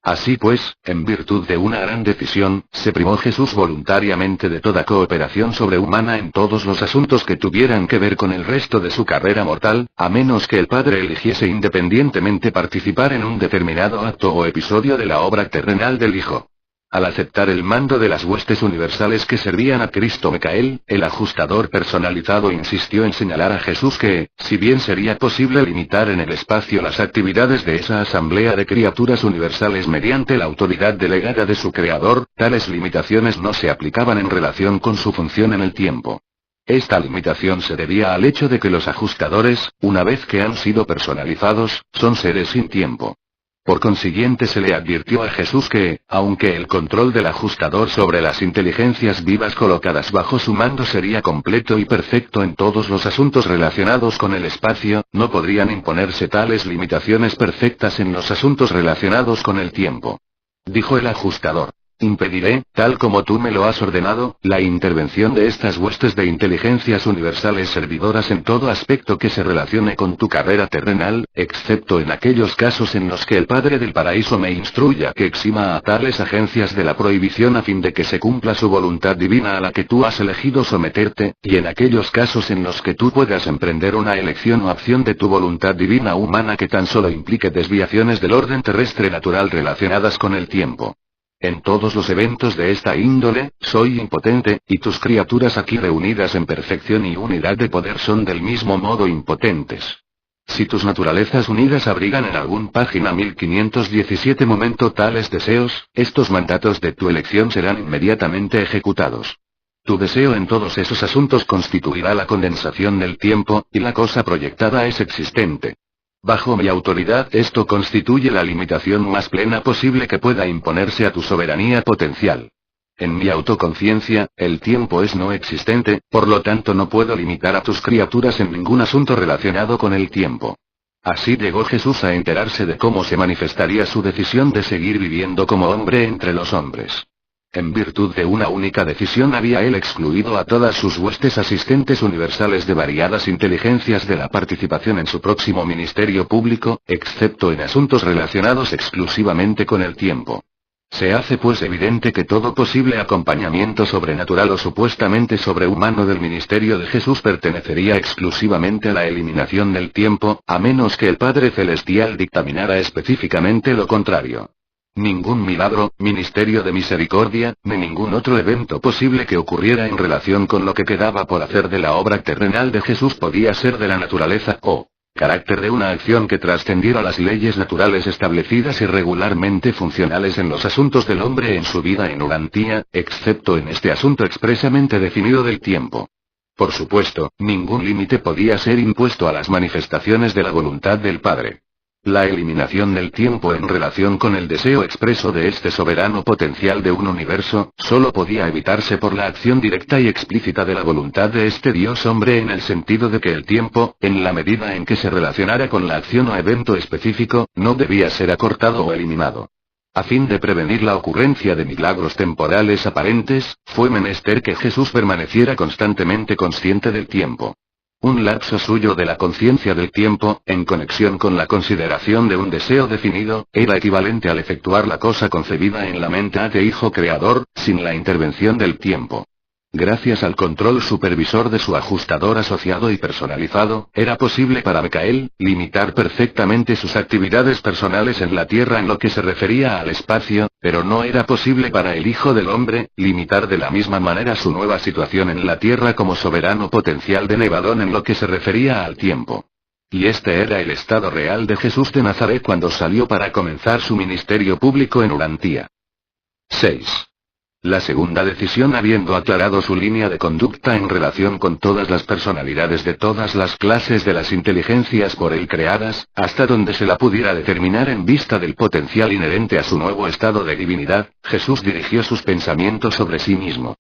Así pues, en virtud de una gran decisión, se privó Jesús voluntariamente de toda cooperación sobrehumana en todos los asuntos que tuvieran que ver con el resto de su carrera mortal, a menos que el Padre eligiese independientemente participar en un determinado acto o episodio de la obra terrenal del Hijo. Al aceptar el mando de las huestes universales que servían a Cristo Micael, el ajustador personalizado insistió en señalar a Jesús que, si bien sería posible limitar en el espacio las actividades de esa asamblea de criaturas universales mediante la autoridad delegada de su Creador, tales limitaciones no se aplicaban en relación con su función en el tiempo. Esta limitación se debía al hecho de que los ajustadores, una vez que han sido personalizados, son seres sin tiempo. Por consiguiente se le advirtió a Jesús que, aunque el control del ajustador sobre las inteligencias vivas colocadas bajo su mando sería completo y perfecto en todos los asuntos relacionados con el espacio, no podrían imponerse tales limitaciones perfectas en los asuntos relacionados con el tiempo. Dijo el ajustador. Impediré, tal como tú me lo has ordenado, la intervención de estas huestes de inteligencias universales servidoras en todo aspecto que se relacione con tu carrera terrenal, excepto en aquellos casos en los que el Padre del Paraíso me instruya que exima a tales agencias de la prohibición a fin de que se cumpla su voluntad divina a la que tú has elegido someterte, y en aquellos casos en los que tú puedas emprender una elección o acción de tu voluntad divina humana que tan solo implique desviaciones del orden terrestre natural relacionadas con el tiempo. En todos los eventos de esta índole, soy impotente, y tus criaturas aquí reunidas en perfección y unidad de poder son del mismo modo impotentes. Si tus naturalezas unidas abrigan en algún página 1517 momento tales deseos, estos mandatos de tu elección serán inmediatamente ejecutados. Tu deseo en todos esos asuntos constituirá la condensación del tiempo, y la cosa proyectada es existente. Bajo mi autoridad esto constituye la limitación más plena posible que pueda imponerse a tu soberanía potencial. En mi autoconciencia, el tiempo es no existente, por lo tanto no puedo limitar a tus criaturas en ningún asunto relacionado con el tiempo. Así llegó Jesús a enterarse de cómo se manifestaría su decisión de seguir viviendo como hombre entre los hombres. En virtud de una única decisión había él excluido a todas sus huestes asistentes universales de variadas inteligencias de la participación en su próximo ministerio público, excepto en asuntos relacionados exclusivamente con el tiempo. Se hace pues evidente que todo posible acompañamiento sobrenatural o supuestamente sobrehumano del ministerio de Jesús pertenecería exclusivamente a la eliminación del tiempo, a menos que el Padre Celestial dictaminara específicamente lo contrario. Ningún milagro, ministerio de misericordia, ni ningún otro evento posible que ocurriera en relación con lo que quedaba por hacer de la obra terrenal de Jesús podía ser de la naturaleza o carácter de una acción que trascendiera las leyes naturales establecidas y regularmente funcionales en los asuntos del hombre en su vida en Urantía, excepto en este asunto expresamente definido del tiempo. Por supuesto, ningún límite podía ser impuesto a las manifestaciones de la voluntad del Padre. La eliminación del tiempo en relación con el deseo expreso de este soberano potencial de un universo, solo podía evitarse por la acción directa y explícita de la voluntad de este Dios hombre en el sentido de que el tiempo, en la medida en que se relacionara con la acción o evento específico, no debía ser acortado o eliminado. A fin de prevenir la ocurrencia de milagros temporales aparentes, fue menester que Jesús permaneciera constantemente consciente del tiempo. Un lapso suyo de la conciencia del tiempo, en conexión con la consideración de un deseo definido, era equivalente al efectuar la cosa concebida en la mente de Hijo Creador, sin la intervención del tiempo. Gracias al control supervisor de su ajustador asociado y personalizado, era posible para Micael, limitar perfectamente sus actividades personales en la Tierra en lo que se refería al espacio, pero no era posible para el Hijo del Hombre, limitar de la misma manera su nueva situación en la Tierra como soberano potencial de Nevadón en lo que se refería al tiempo. Y este era el estado real de Jesús de Nazaret cuando salió para comenzar su ministerio público en Urantía. 6. La segunda decisión, habiendo aclarado su línea de conducta en relación con todas las personalidades de todas las clases de las inteligencias por él creadas, hasta donde se la pudiera determinar en vista del potencial inherente a su nuevo estado de divinidad, Jesús dirigió sus pensamientos sobre sí mismo.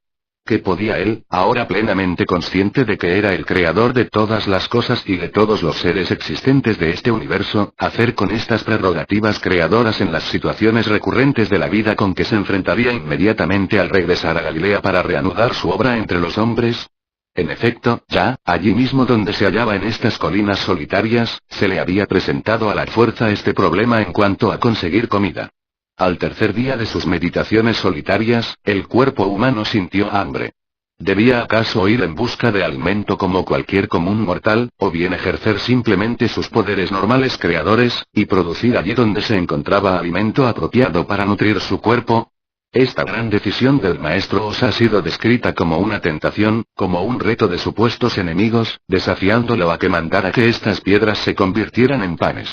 ¿Qué podía él, ahora plenamente consciente de que era el creador de todas las cosas y de todos los seres existentes de este universo, hacer con estas prerrogativas creadoras en las situaciones recurrentes de la vida con que se enfrentaría inmediatamente al regresar a Galilea para reanudar su obra entre los hombres? En efecto, ya, allí mismo donde se hallaba en estas colinas solitarias, se le había presentado a la fuerza este problema en cuanto a conseguir comida. Al tercer día de sus meditaciones solitarias, el cuerpo humano sintió hambre. ¿Debía acaso ir en busca de alimento como cualquier común mortal, o bien ejercer simplemente sus poderes normales creadores, y producir allí donde se encontraba alimento apropiado para nutrir su cuerpo? Esta gran decisión del maestro os ha sido descrita como una tentación, como un reto de supuestos enemigos, desafiándolo a que mandara que estas piedras se convirtieran en panes.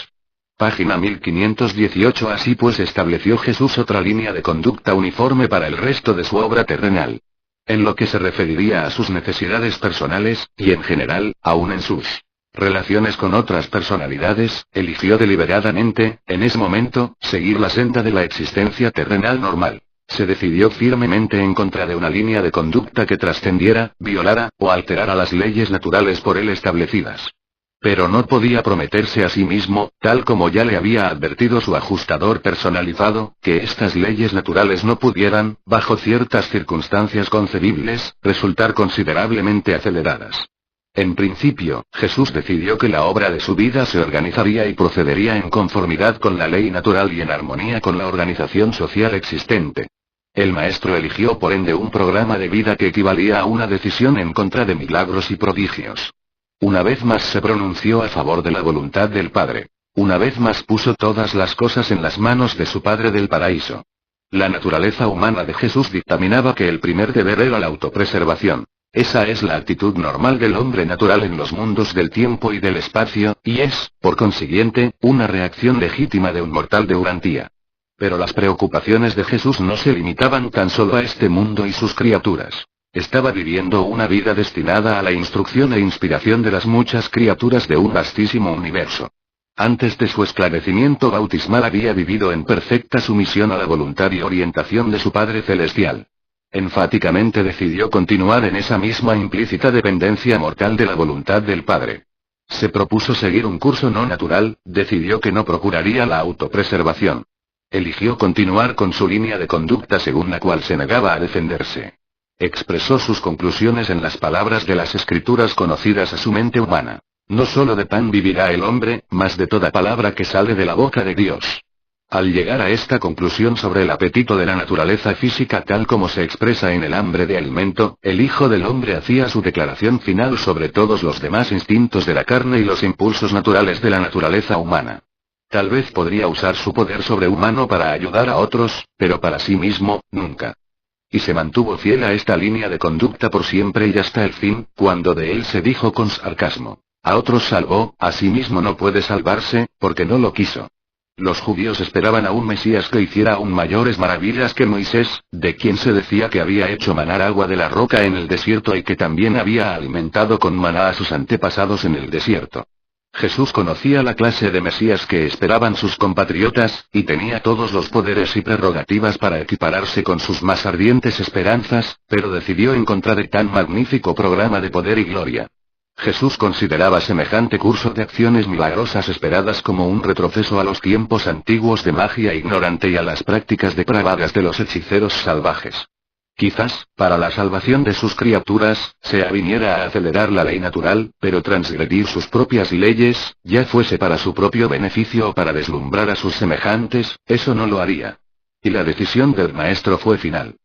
Página 1518. Así pues estableció Jesús otra línea de conducta uniforme para el resto de su obra terrenal. En lo que se referiría a sus necesidades personales, y en general, aun en sus relaciones con otras personalidades, eligió deliberadamente, en ese momento, seguir la senda de la existencia terrenal normal. Se decidió firmemente en contra de una línea de conducta que trascendiera, violara, o alterara las leyes naturales por él establecidas. Pero no podía prometerse a sí mismo, tal como ya le había advertido su ajustador personalizado, que estas leyes naturales no pudieran, bajo ciertas circunstancias concebibles, resultar considerablemente aceleradas. En principio, Jesús decidió que la obra de su vida se organizaría y procedería en conformidad con la ley natural y en armonía con la organización social existente. El maestro eligió por ende un programa de vida que equivalía a una decisión en contra de milagros y prodigios. Una vez más se pronunció a favor de la voluntad del Padre. Una vez más puso todas las cosas en las manos de su Padre del Paraíso. La naturaleza humana de Jesús dictaminaba que el primer deber era la autopreservación. Esa es la actitud normal del hombre natural en los mundos del tiempo y del espacio, y es, por consiguiente, una reacción legítima de un mortal de Urantía. Pero las preocupaciones de Jesús no se limitaban tan solo a este mundo y sus criaturas. Estaba viviendo una vida destinada a la instrucción e inspiración de las muchas criaturas de un vastísimo universo. Antes de su esclarecimiento bautismal había vivido en perfecta sumisión a la voluntad y orientación de su Padre Celestial. Enfáticamente decidió continuar en esa misma implícita dependencia mortal de la voluntad del Padre. Se propuso seguir un curso no natural, decidió que no procuraría la autopreservación. Eligió continuar con su línea de conducta según la cual se negaba a defenderse. Expresó sus conclusiones en las palabras de las Escrituras conocidas a su mente humana. No solo de pan vivirá el hombre, mas de toda palabra que sale de la boca de Dios. Al llegar a esta conclusión sobre el apetito de la naturaleza física tal como se expresa en el hambre de alimento, el Hijo del Hombre hacía su declaración final sobre todos los demás instintos de la carne y los impulsos naturales de la naturaleza humana. Tal vez podría usar su poder sobrehumano para ayudar a otros, pero para sí mismo, nunca. Y se mantuvo fiel a esta línea de conducta por siempre y hasta el fin, cuando de él se dijo con sarcasmo: a otros salvó, a sí mismo no puede salvarse, porque no lo quiso. Los judíos esperaban a un Mesías que hiciera aún mayores maravillas que Moisés, de quien se decía que había hecho manar agua de la roca en el desierto y que también había alimentado con maná a sus antepasados en el desierto. Jesús conocía la clase de Mesías que esperaban sus compatriotas, y tenía todos los poderes y prerrogativas para equipararse con sus más ardientes esperanzas, pero decidió en contra de tan magnífico programa de poder y gloria. Jesús consideraba semejante curso de acciones milagrosas esperadas como un retroceso a los tiempos antiguos de magia ignorante y a las prácticas depravadas de los hechiceros salvajes. Quizás, para la salvación de sus criaturas, se aviniera a acelerar la ley natural, pero transgredir sus propias leyes, ya fuese para su propio beneficio o para deslumbrar a sus semejantes, eso no lo haría. Y la decisión del Maestro fue final.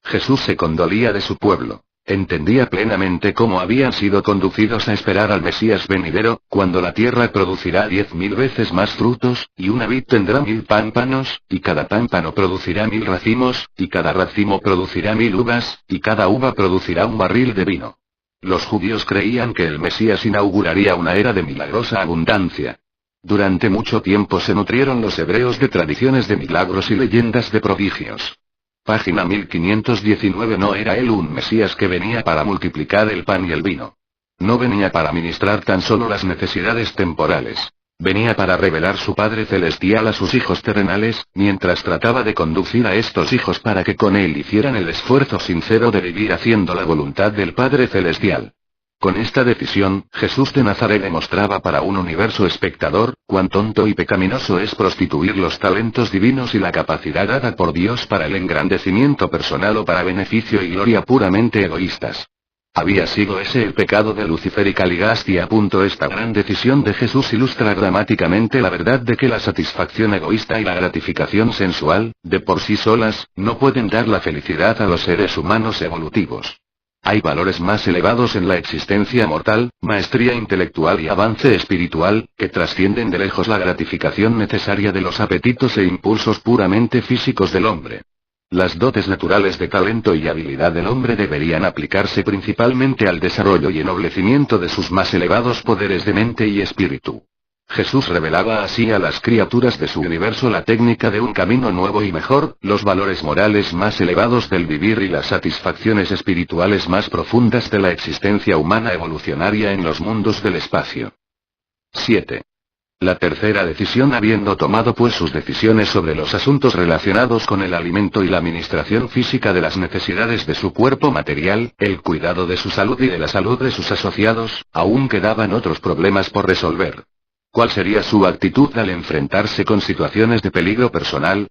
Jesús se condolía de su pueblo. Entendía plenamente cómo habían sido conducidos a esperar al Mesías venidero, cuando la tierra producirá 10.000 veces más frutos, y una vid tendrá 1000 pámpanos, y cada pámpano producirá 1000 racimos, y cada racimo producirá 1000 uvas, y cada uva producirá un barril de vino. Los judíos creían que el Mesías inauguraría una era de milagrosa abundancia. Durante mucho tiempo se nutrieron los hebreos de tradiciones de milagros y leyendas de prodigios. Página 1519. No era él un Mesías que venía para multiplicar el pan y el vino. No venía para ministrar tan solo las necesidades temporales. Venía para revelar su Padre Celestial a sus hijos terrenales, mientras trataba de conducir a estos hijos para que con él hicieran el esfuerzo sincero de vivir haciendo la voluntad del Padre Celestial. Con esta decisión, Jesús de Nazaret demostraba para un universo espectador, cuán tonto y pecaminoso es prostituir los talentos divinos y la capacidad dada por Dios para el engrandecimiento personal o para beneficio y gloria puramente egoístas. Había sido ese el pecado de Lucifer y Caligasti. Esta gran decisión de Jesús ilustra dramáticamente la verdad de que la satisfacción egoísta y la gratificación sensual, de por sí solas, no pueden dar la felicidad a los seres humanos evolutivos. Hay valores más elevados en la existencia mortal, maestría intelectual y avance espiritual, que trascienden de lejos la gratificación necesaria de los apetitos e impulsos puramente físicos del hombre. Las dotes naturales de talento y habilidad del hombre deberían aplicarse principalmente al desarrollo y ennoblecimiento de sus más elevados poderes de mente y espíritu. Jesús revelaba así a las criaturas de su universo la técnica de un camino nuevo y mejor, los valores morales más elevados del vivir y las satisfacciones espirituales más profundas de la existencia humana evolucionaria en los mundos del espacio. 7. La tercera decisión. Habiendo tomado pues sus decisiones sobre los asuntos relacionados con el alimento y la administración física de las necesidades de su cuerpo material, el cuidado de su salud y de la salud de sus asociados, aún quedaban otros problemas por resolver. ¿Cuál sería su actitud al enfrentarse con situaciones de peligro personal?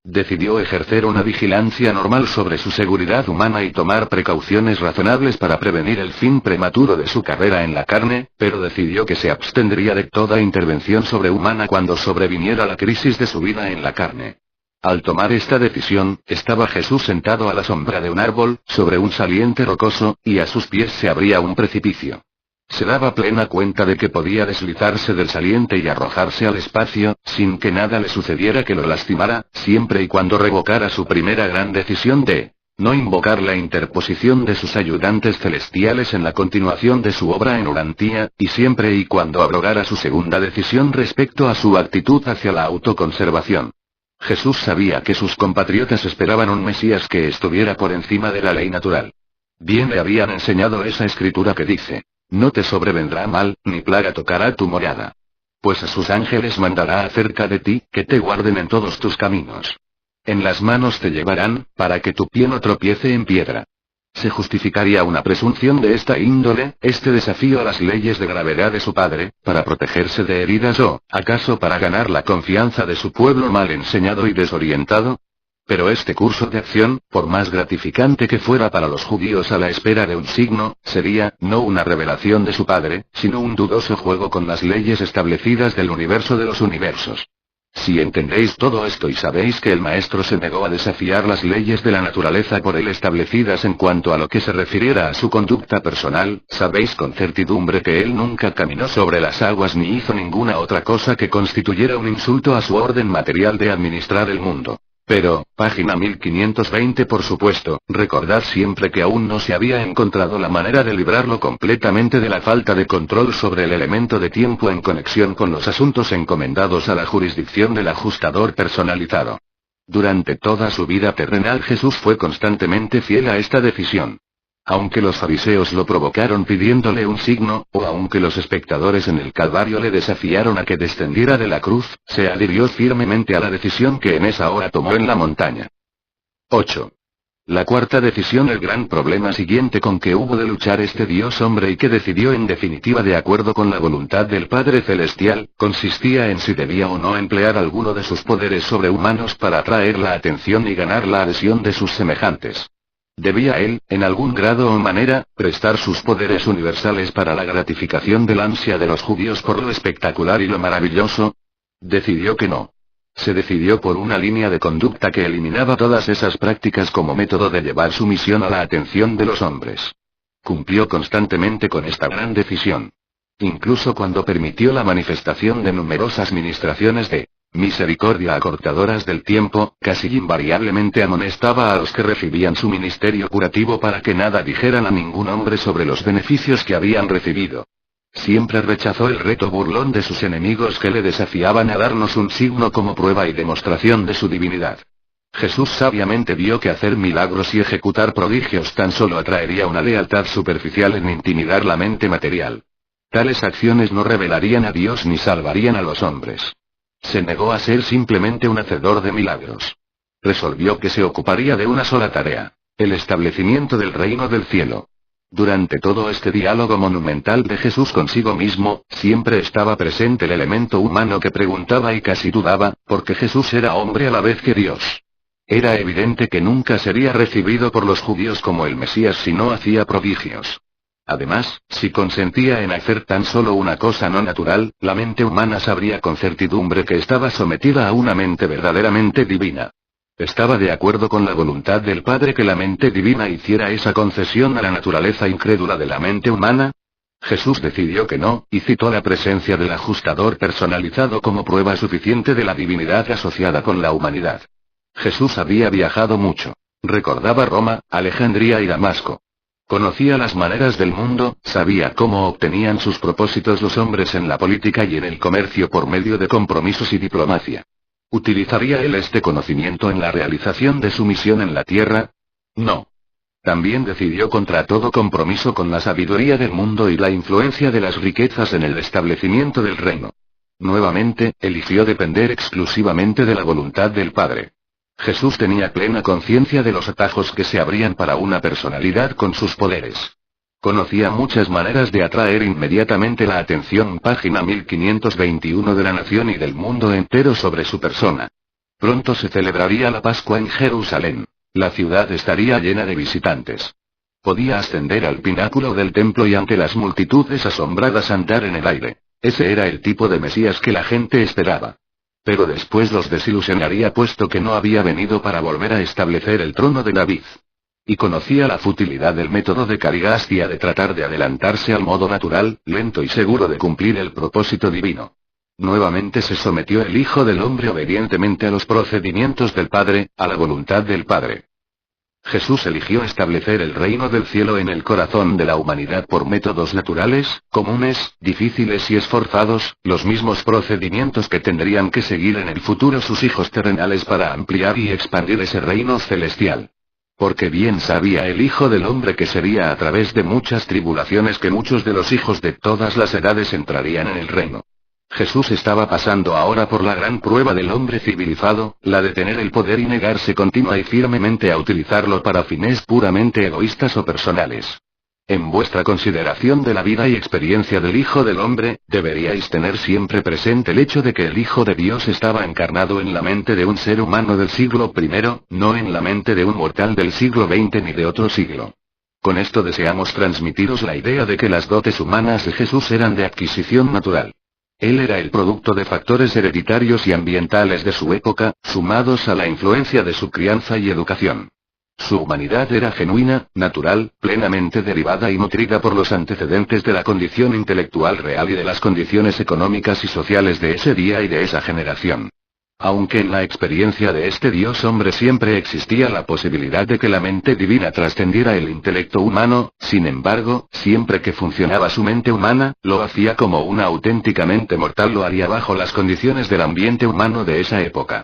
Decidió ejercer una vigilancia normal sobre su seguridad humana y tomar precauciones razonables para prevenir el fin prematuro de su carrera en la carne, pero decidió que se abstendría de toda intervención sobrehumana cuando sobreviniera la crisis de su vida en la carne. Al tomar esta decisión, estaba Jesús sentado a la sombra de un árbol, sobre un saliente rocoso, y a sus pies se abría un precipicio. Se daba plena cuenta de que podía deslizarse del saliente y arrojarse al espacio, sin que nada le sucediera que lo lastimara, siempre y cuando revocara su primera gran decisión de no invocar la interposición de sus ayudantes celestiales en la continuación de su obra en Urantía, y siempre y cuando abrogara su segunda decisión respecto a su actitud hacia la autoconservación. Jesús sabía que sus compatriotas esperaban un Mesías que estuviera por encima de la ley natural. Bien le habían enseñado esa escritura que dice: no te sobrevendrá mal, ni plaga tocará tu morada. Pues a sus ángeles mandará acerca de ti, que te guarden en todos tus caminos. En las manos te llevarán, para que tu pie no tropiece en piedra. ¿Se justificaría una presunción de esta índole, este desafío a las leyes de gravedad de su padre, para protegerse de heridas o, acaso para ganar la confianza de su pueblo mal enseñado y desorientado? Pero este curso de acción, por más gratificante que fuera para los judíos a la espera de un signo, sería, no una revelación de su padre, sino un dudoso juego con las leyes establecidas del universo de los universos. Si entendéis todo esto y sabéis que el Maestro se negó a desafiar las leyes de la naturaleza por él establecidas en cuanto a lo que se refiriera a su conducta personal, sabéis con certidumbre que él nunca caminó sobre las aguas ni hizo ninguna otra cosa que constituyera un insulto a su orden material de administrar el mundo. Pero, página 1520 por supuesto, recordad siempre que aún no se había encontrado la manera de librarlo completamente de la falta de control sobre el elemento de tiempo en conexión con los asuntos encomendados a la jurisdicción del ajustador personalizado. Durante toda su vida terrenal Jesús fue constantemente fiel a esta decisión. Aunque los fariseos lo provocaron pidiéndole un signo, o aunque los espectadores en el Calvario le desafiaron a que descendiera de la cruz, se adhirió firmemente a la decisión que en esa hora tomó en la montaña. 8. La cuarta decisión, el gran problema siguiente con que hubo de luchar este Dios hombre y que decidió en definitiva de acuerdo con la voluntad del Padre Celestial, consistía en si debía o no emplear alguno de sus poderes sobrehumanos para atraer la atención y ganar la adhesión de sus semejantes. ¿Debía él, en algún grado o manera, prestar sus poderes universales para la gratificación del ansia de los judíos por lo espectacular y lo maravilloso? Decidió que no. Se decidió por una línea de conducta que eliminaba todas esas prácticas como método de llevar su misión a la atención de los hombres. Cumplió constantemente con esta gran decisión. Incluso cuando permitió la manifestación de numerosas ministraciones de misericordia acortadoras del tiempo, casi invariablemente amonestaba a los que recibían su ministerio curativo para que nada dijeran a ningún hombre sobre los beneficios que habían recibido. Siempre rechazó el reto burlón de sus enemigos que le desafiaban a darnos un signo como prueba y demostración de su divinidad. Jesús sabiamente vio que hacer milagros y ejecutar prodigios tan solo atraería una lealtad superficial en intimidar la mente material. Tales acciones no revelarían a Dios ni salvarían a los hombres. Se negó a ser simplemente un hacedor de milagros. Resolvió que se ocuparía de una sola tarea: el establecimiento del reino del cielo. Durante todo este diálogo monumental de Jesús consigo mismo, siempre estaba presente el elemento humano que preguntaba y casi dudaba, porque Jesús era hombre a la vez que Dios. Era evidente que nunca sería recibido por los judíos como el Mesías si no hacía prodigios. Además, si consentía en hacer tan solo una cosa no natural, la mente humana sabría con certidumbre que estaba sometida a una mente verdaderamente divina. ¿Estaba de acuerdo con la voluntad del Padre que la mente divina hiciera esa concesión a la naturaleza incrédula de la mente humana? Jesús decidió que no, y citó la presencia del ajustador personalizado como prueba suficiente de la divinidad asociada con la humanidad. Jesús había viajado mucho. Recordaba Roma, Alejandría y Damasco. Conocía las maneras del mundo, sabía cómo obtenían sus propósitos los hombres en la política y en el comercio por medio de compromisos y diplomacia. ¿Utilizaría él este conocimiento en la realización de su misión en la tierra? No. También decidió contra todo compromiso con la sabiduría del mundo y la influencia de las riquezas en el establecimiento del reino. Nuevamente, eligió depender exclusivamente de la voluntad del Padre. Jesús tenía plena conciencia de los atajos que se abrían para una personalidad con sus poderes. Conocía muchas maneras de atraer inmediatamente la atención. Página 1521 de La Nación y del mundo entero sobre su persona. Pronto se celebraría la Pascua en Jerusalén. La ciudad estaría llena de visitantes. Podía ascender al pináculo del templo y ante las multitudes asombradas andar en el aire. Ese era el tipo de Mesías que la gente esperaba. Pero después los desilusionaría puesto que no había venido para volver a establecer el trono de David. Y conocía la futilidad del método de Carigastia de tratar de adelantarse al modo natural, lento y seguro de cumplir el propósito divino. Nuevamente se sometió el Hijo del Hombre obedientemente a los procedimientos del Padre, a la voluntad del Padre. Jesús eligió establecer el reino del cielo en el corazón de la humanidad por métodos naturales, comunes, difíciles y esforzados, los mismos procedimientos que tendrían que seguir en el futuro sus hijos terrenales para ampliar y expandir ese reino celestial. Porque bien sabía el Hijo del Hombre que sería a través de muchas tribulaciones que muchos de los hijos de todas las edades entrarían en el reino. Jesús estaba pasando ahora por la gran prueba del hombre civilizado, la de tener el poder y negarse continua y firmemente a utilizarlo para fines puramente egoístas o personales. En vuestra consideración de la vida y experiencia del Hijo del Hombre, deberíais tener siempre presente el hecho de que el Hijo de Dios estaba encarnado en la mente de un ser humano del siglo I, no en la mente de un mortal del siglo XX ni de otro siglo. Con esto deseamos transmitiros la idea de que las dotes humanas de Jesús eran de adquisición natural. Él era el producto de factores hereditarios y ambientales de su época, sumados a la influencia de su crianza y educación. Su humanidad era genuina, natural, plenamente derivada y nutrida por los antecedentes de la condición intelectual real y de las condiciones económicas y sociales de ese día y de esa generación. Aunque en la experiencia de este Dios hombre siempre existía la posibilidad de que la mente divina trascendiera el intelecto humano, sin embargo, siempre que funcionaba su mente humana, lo hacía como una auténticamente mortal lo haría bajo las condiciones del ambiente humano de esa época.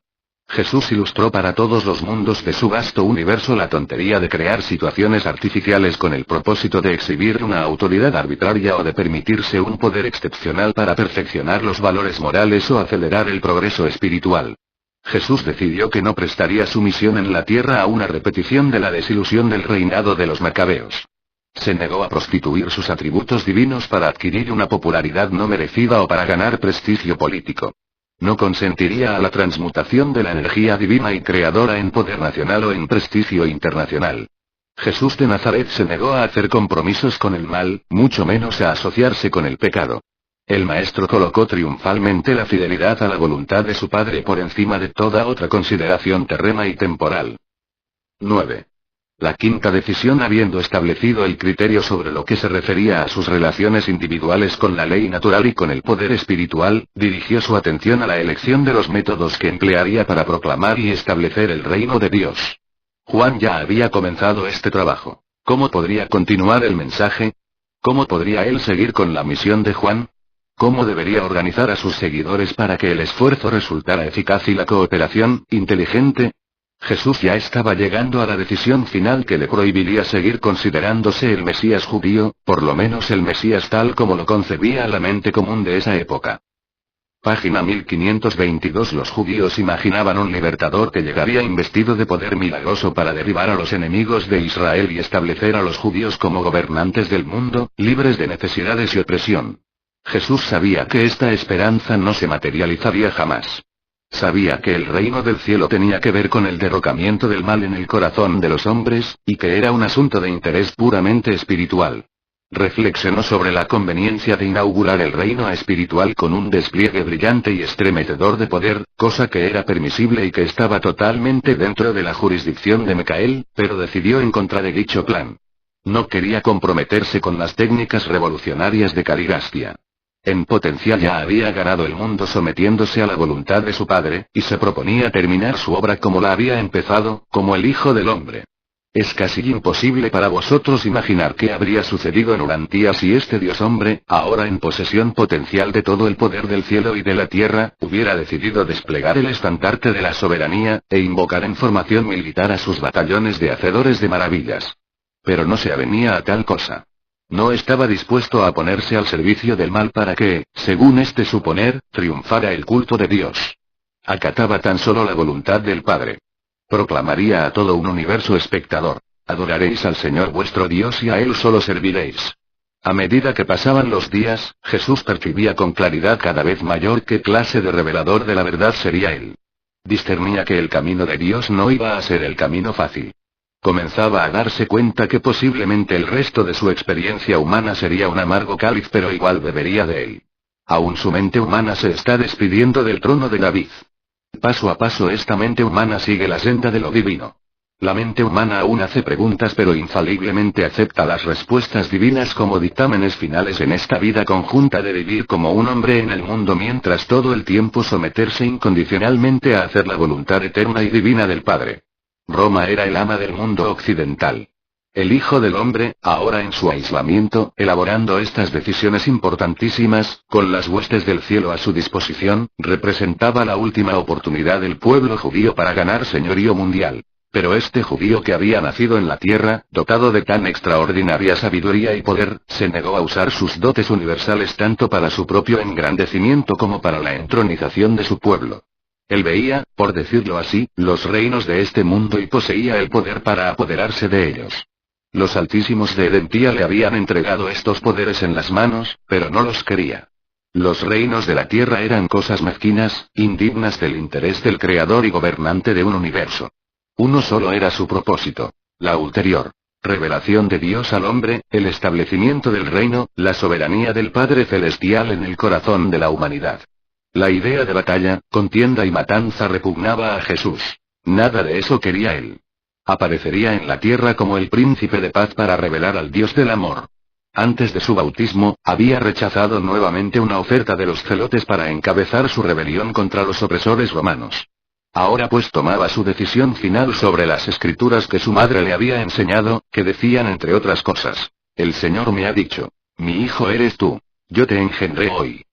Jesús ilustró para todos los mundos de su vasto universo la tontería de crear situaciones artificiales con el propósito de exhibir una autoridad arbitraria o de permitirse un poder excepcional para perfeccionar los valores morales o acelerar el progreso espiritual. Jesús decidió que no prestaría su misión en la tierra a una repetición de la desilusión del reinado de los macabeos. Se negó a prostituir sus atributos divinos para adquirir una popularidad no merecida o para ganar prestigio político. No consentiría a la transmutación de la energía divina y creadora en poder nacional o en prestigio internacional. Jesús de Nazaret se negó a hacer compromisos con el mal, mucho menos a asociarse con el pecado. El Maestro colocó triunfalmente la fidelidad a la voluntad de su Padre por encima de toda otra consideración terrena y temporal. 9. La quinta decisión, habiendo establecido el criterio sobre lo que se refería a sus relaciones individuales con la ley natural y con el poder espiritual, dirigió su atención a la elección de los métodos que emplearía para proclamar y establecer el reino de Dios. Juan ya había comenzado este trabajo. ¿Cómo podría continuar el mensaje? ¿Cómo podría él seguir con la misión de Juan? ¿Cómo debería organizar a sus seguidores para que el esfuerzo resultara eficaz y la cooperación inteligente? Jesús ya estaba llegando a la decisión final que le prohibiría seguir considerándose el Mesías judío, por lo menos el Mesías tal como lo concebía la mente común de esa época. Página 1522. Los judíos imaginaban un libertador que llegaría investido de poder milagroso para derribar a los enemigos de Israel y establecer a los judíos como gobernantes del mundo, libres de necesidades y opresión. Jesús sabía que esta esperanza no se materializaría jamás. Sabía que el reino del cielo tenía que ver con el derrocamiento del mal en el corazón de los hombres, y que era un asunto de interés puramente espiritual. Reflexionó sobre la conveniencia de inaugurar el reino espiritual con un despliegue brillante y estremecedor de poder, cosa que era permisible y que estaba totalmente dentro de la jurisdicción de Micael, pero decidió en contra de dicho plan. No quería comprometerse con las técnicas revolucionarias de Caligastia. En potencia ya había ganado el mundo sometiéndose a la voluntad de su Padre, y se proponía terminar su obra como la había empezado, como el Hijo del Hombre. Es casi imposible para vosotros imaginar qué habría sucedido en Urantia si este Dios hombre, ahora en posesión potencial de todo el poder del cielo y de la tierra, hubiera decidido desplegar el estandarte de la soberanía, e invocar en formación militar a sus batallones de hacedores de maravillas. Pero no se avenía a tal cosa. No estaba dispuesto a ponerse al servicio del mal para que, según este suponer, triunfara el culto de Dios. Acataba tan solo la voluntad del Padre. Proclamaría a todo un universo espectador: adoraréis al Señor vuestro Dios y a Él solo serviréis. A medida que pasaban los días, Jesús percibía con claridad cada vez mayor qué clase de revelador de la verdad sería Él. Discernía que el camino de Dios no iba a ser el camino fácil. Comenzaba a darse cuenta que posiblemente el resto de su experiencia humana sería un amargo cáliz, pero igual bebería de él. Aún su mente humana se está despidiendo del trono de David. Paso a paso esta mente humana sigue la senda de lo divino. La mente humana aún hace preguntas, pero infaliblemente acepta las respuestas divinas como dictámenes finales en esta vida conjunta de vivir como un hombre en el mundo, mientras todo el tiempo someterse incondicionalmente a hacer la voluntad eterna y divina del Padre. Roma era el ama del mundo occidental. El Hijo del Hombre, ahora en su aislamiento, elaborando estas decisiones importantísimas, con las huestes del cielo a su disposición, representaba la última oportunidad del pueblo judío para ganar señorío mundial. Pero este judío que había nacido en la tierra, dotado de tan extraordinaria sabiduría y poder, se negó a usar sus dotes universales tanto para su propio engrandecimiento como para la entronización de su pueblo. Él veía, por decirlo así, los reinos de este mundo y poseía el poder para apoderarse de ellos. Los altísimos de Edentía le habían entregado estos poderes en las manos, pero no los quería. Los reinos de la tierra eran cosas mezquinas, indignas del interés del creador y gobernante de un universo. Uno solo era su propósito: la ulterior revelación de Dios al hombre, el establecimiento del reino, la soberanía del Padre Celestial en el corazón de la humanidad. La idea de batalla, contienda y matanza repugnaba a Jesús. Nada de eso quería él. Aparecería en la tierra como el príncipe de paz para revelar al Dios del amor. Antes de su bautismo, había rechazado nuevamente una oferta de los celotes para encabezar su rebelión contra los opresores romanos. Ahora pues tomaba su decisión final sobre las escrituras que su madre le había enseñado, que decían entre otras cosas: el Señor me ha dicho: mi hijo eres tú, yo te engendré hoy.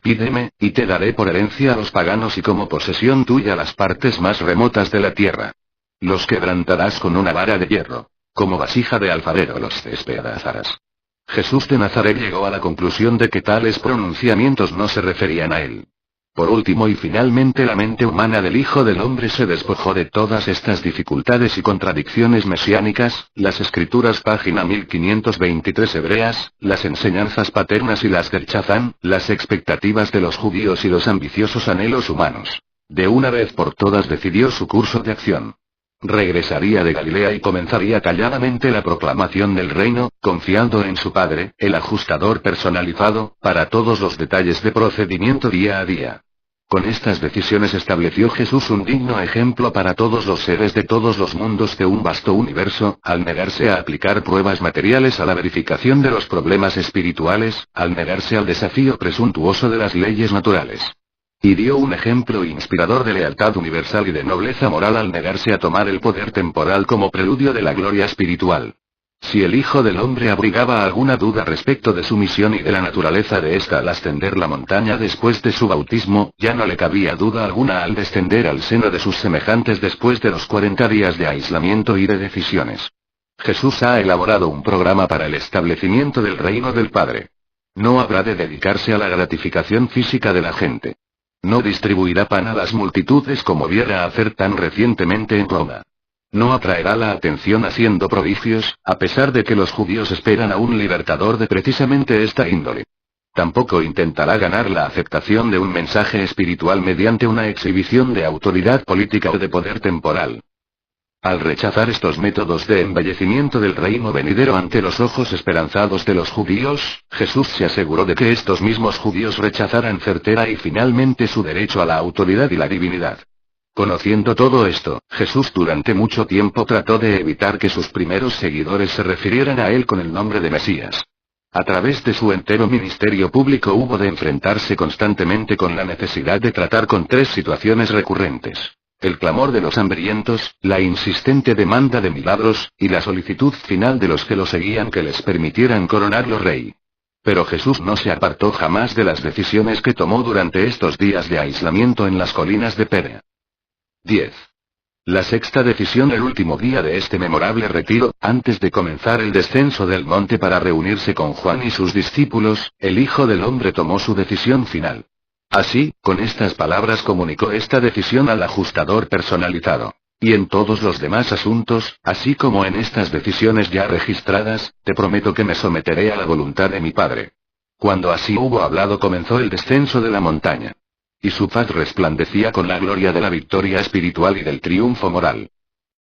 Pídeme, y te daré por herencia a los paganos y como posesión tuya las partes más remotas de la tierra. Los quebrantarás con una vara de hierro. Como vasija de alfarero los despedazarás. Jesús de Nazaret llegó a la conclusión de que tales pronunciamientos no se referían a él. Por último y finalmente la mente humana del Hijo del Hombre se despojó de todas estas dificultades y contradicciones mesiánicas, las Escrituras página 1523 hebreas, las enseñanzas paternas y las del Chazán, las expectativas de los judíos y los ambiciosos anhelos humanos. De una vez por todas decidió su curso de acción. Regresaría de Galilea y comenzaría calladamente la proclamación del reino, confiando en su Padre, el ajustador personalizado, para todos los detalles de procedimiento día a día. Con estas decisiones estableció Jesús un digno ejemplo para todos los seres de todos los mundos de un vasto universo, al negarse a aplicar pruebas materiales a la verificación de los problemas espirituales, al negarse al desafío presuntuoso de las leyes naturales. Y dio un ejemplo inspirador de lealtad universal y de nobleza moral al negarse a tomar el poder temporal como preludio de la gloria espiritual. Si el Hijo del Hombre abrigaba alguna duda respecto de su misión y de la naturaleza de esta al ascender la montaña después de su bautismo, ya no le cabía duda alguna al descender al seno de sus semejantes después de los 40 días de aislamiento y de decisiones. Jesús ha elaborado un programa para el establecimiento del reino del Padre. No habrá de dedicarse a la gratificación física de la gente. No distribuirá pan a las multitudes como viera hacer tan recientemente en Roma. No atraerá la atención haciendo prodigios, a pesar de que los judíos esperan a un libertador de precisamente esta índole. Tampoco intentará ganar la aceptación de un mensaje espiritual mediante una exhibición de autoridad política o de poder temporal. Al rechazar estos métodos de embellecimiento del reino venidero ante los ojos esperanzados de los judíos, Jesús se aseguró de que estos mismos judíos rechazaran certera y finalmente su derecho a la autoridad y la divinidad. Conociendo todo esto, Jesús durante mucho tiempo trató de evitar que sus primeros seguidores se refirieran a él con el nombre de Mesías. A través de su entero ministerio público hubo de enfrentarse constantemente con la necesidad de tratar con tres situaciones recurrentes: el clamor de los hambrientos, la insistente demanda de milagros, y la solicitud final de los que lo seguían que les permitieran coronarlo rey. Pero Jesús no se apartó jamás de las decisiones que tomó durante estos días de aislamiento en las colinas de Perea. 10. La sexta decisión el último día de este memorable retiro, antes de comenzar el descenso del monte para reunirse con Juan y sus discípulos, el Hijo del Hombre tomó su decisión final. Así, con estas palabras comunicó esta decisión al ajustador personalizado. Y en todos los demás asuntos, así como en estas decisiones ya registradas, te prometo que me someteré a la voluntad de mi Padre. Cuando así hubo hablado comenzó el descenso de la montaña. Y su faz resplandecía con la gloria de la victoria espiritual y del triunfo moral.